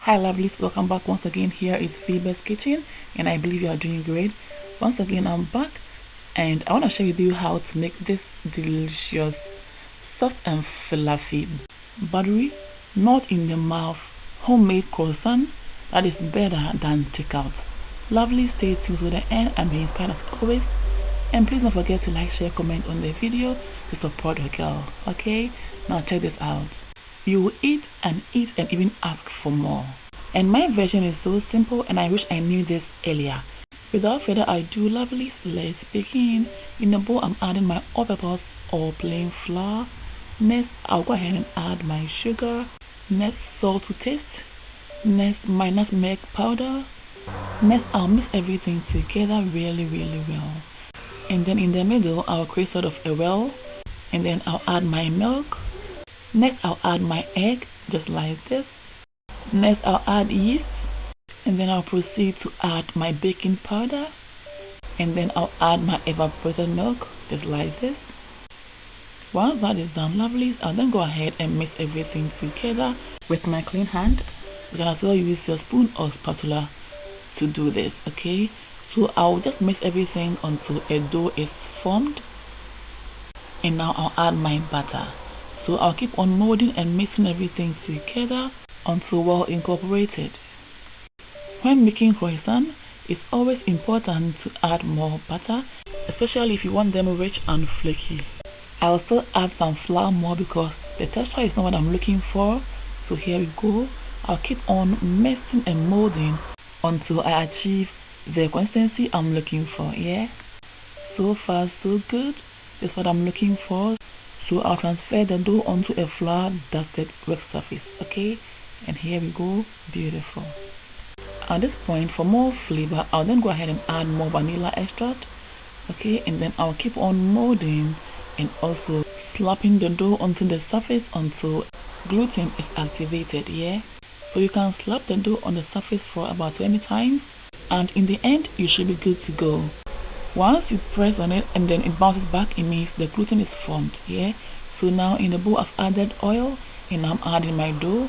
Hi lovelies, welcome back once again. Here is Phoebe's Kitchen and I believe you are doing great. Once again I'm back and I want to share with you how to make this delicious, soft and fluffy, buttery, not in the mouth, homemade croissant that is better than takeout. Lovely, stay tuned to the end and be inspired as always. And please don't forget to like, share, comment on the video to support your girl. Okay, now check this out. You will eat and even ask for more. And my version is so simple and I wish I knew this earlier. Without further ado, lovelies, let's begin. In the bowl I'm adding my all-purpose or plain flour. Next I'll go ahead and add my sugar. Next salt to taste. Next my nutmeg powder. Next I'll mix everything together really well. And then in the middle I'll create sort of a well. And then I'll add my milk. Next I'll add my egg just like this. Next I'll add yeast and then I'll proceed to add my baking powder and then I'll add my evaporated milk just like this. Once that is done, lovelies, I'll then go ahead and mix everything together with my clean hand. You can as well use your spoon or spatula to do this, okay? So I'll just mix everything until a dough is formed. And now I'll add my butter. So I'll keep on molding and mixing everything together until well incorporated. When making croissant, it's always important to add more butter, especially if you want them rich and flaky. I'll still add some flour more because the texture is not what I'm looking for. So here we go. I'll keep on mixing and molding until I achieve the consistency I'm looking for. Yeah, so far so good. That's what I'm looking for. So I'll transfer the dough onto a flour dusted work surface, okay? And here we go, beautiful. At this point, for more flavor, I'll then go ahead and add more vanilla extract, okay? And then I'll keep on molding and also slapping the dough onto the surface until gluten is activated, yeah? So you can slap the dough on the surface for about 20 times and in the end, you should be good to go. Once you press on it and then it bounces back, it means the gluten is formed, yeah? So now in the bowl I've added oil and I'm adding my dough.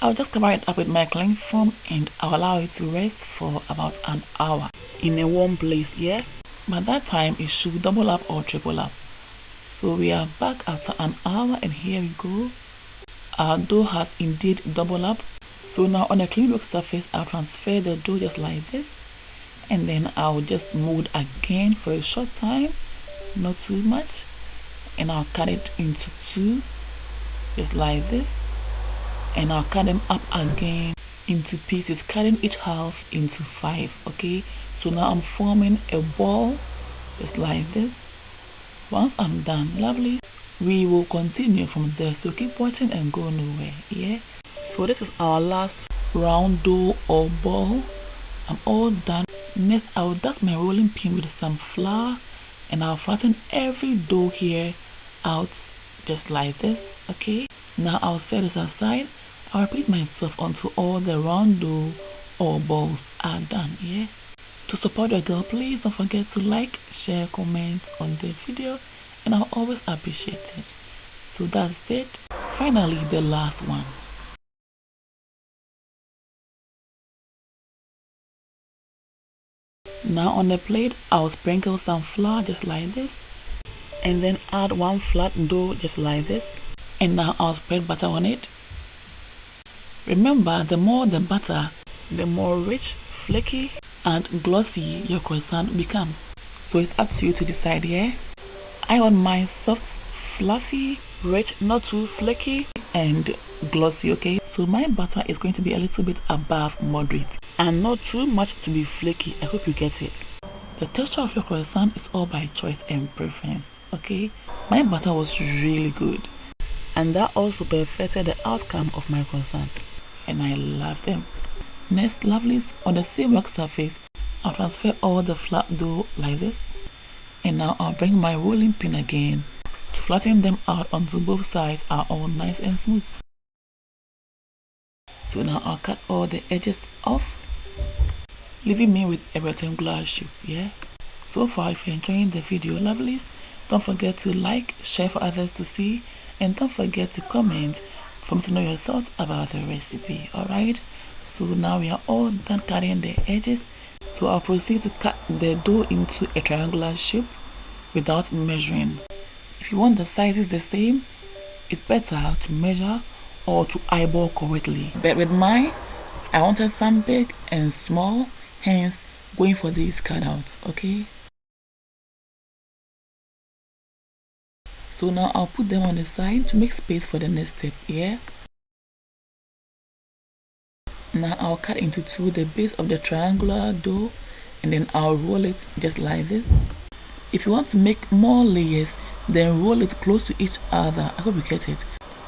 I'll just cover it up with my cling film and I'll allow it to rest for about an hour in a warm place, yeah? By that time it should double up or triple up. So we are back after an hour and here we go. Our dough has indeed doubled up. So now on a clean work surface I'll transfer the dough just like this. And then I'll just mold again for a short time, not too much, and I'll cut it into two just like this, and I'll cut them up again into pieces, cutting each half into 5, okay? So now I'm forming a ball just like this. Once I'm done, lovely, we will continue from there, so keep watching and go nowhere, yeah? So this is our last round dough or ball. I'm all done. Next, I'll dust my rolling pin with some flour and I'll flatten every dough here out just like this, okay? Now I'll set this aside. I'll repeat myself until all the round dough or balls are done, yeah? To support your girl, please don't forget to like, share, comment on the video and I'll always appreciate it. So that's it. Finally, the last one. Now on the plate, I'll sprinkle some flour just like this and then add one flat dough just like this and now I'll spread butter on it. Remember, the more the butter, the more rich, flaky and glossy your croissant becomes. So it's up to you to decide, yeah? I want my soft, fluffy, rich, not too flaky and glossy, okay? So my butter is going to be a little bit above moderate and not too much to be flaky. I hope you get it. The texture of your croissant is all by choice and preference, okay? My butter was really good and that also perfected the outcome of my croissant and I love them. Next, lovelies, on the same work surface, I'll transfer all the flat dough like this and now I'll bring my rolling pin again to flatten them out until both sides are all nice and smooth. So now I'll cut all the edges off, leaving me with a rectangular shape, yeah? So far, if you're enjoying the video, lovelies, don't forget to like, share for others to see, and don't forget to comment for me to know your thoughts about the recipe, alright? So now we are all done cutting the edges. So I'll proceed to cut the dough into a triangular shape without measuring. If you want the sizes the same, it's better to measure or to eyeball correctly. But with mine, I wanted some big and small, hence going for these cutouts, okay? So now I'll put them on the side to make space for the next step, yeah? Now I'll cut into two the base of the triangular dough and then I'll roll it just like this. If you want to make more layers, then roll it close to each other. I hope you get it.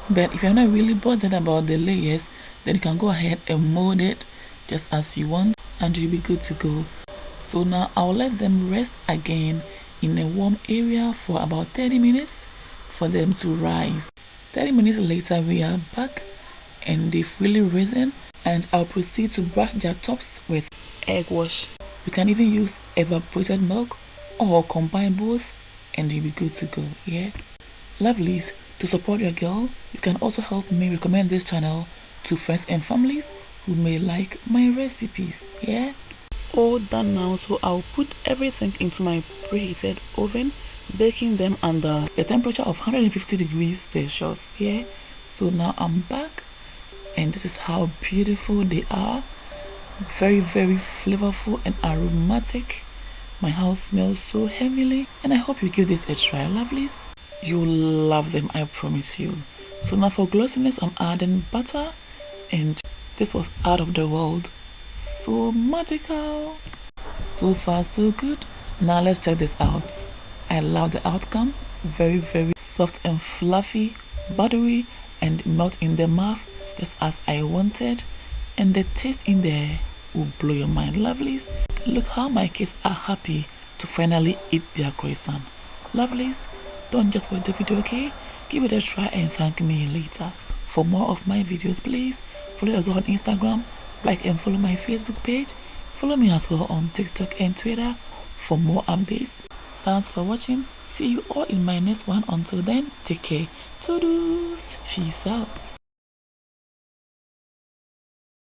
But if you're not really bothered about the layers, then you can go ahead and mold it just as you want and you'll be good to go. So now I'll let them rest again in a warm area for about 30 minutes for them to rise. 30 minutes later we are back and they've really risen, and I'll proceed to brush their tops with egg wash. You can even use evaporated milk or combine both and you'll be good to go, yeah? Lovelies, to support your girl, you can also help me recommend this channel to friends and families who may like my recipes, yeah? All done now, so I'll put everything into my preheated oven, baking them under the temperature of 150 degrees Celsius, yeah? So now I'm back and this is how beautiful they are. Very, very flavorful and aromatic. My house smells so heavily and I hope you give this a try, lovelies. You'll love them, I promise you. So now for glossiness, I'm adding butter, and this was out of the world. So magical. So far so good. Now let's check this out. I love the outcome. Very, very soft and fluffy, buttery and melt in the mouth just as I wanted. And the taste in there will blow your mind, lovelies. Look how my kids are happy to finally eat their croissant. Lovelies, don't just watch the video, okay? Give it a try and thank me later. For more of my videos, please follow your girl on Instagram, like and follow my Facebook page. Follow me as well on TikTok and Twitter for more updates. Thanks for watching. See you all in my next one. Until then, take care. Toodles. Peace out.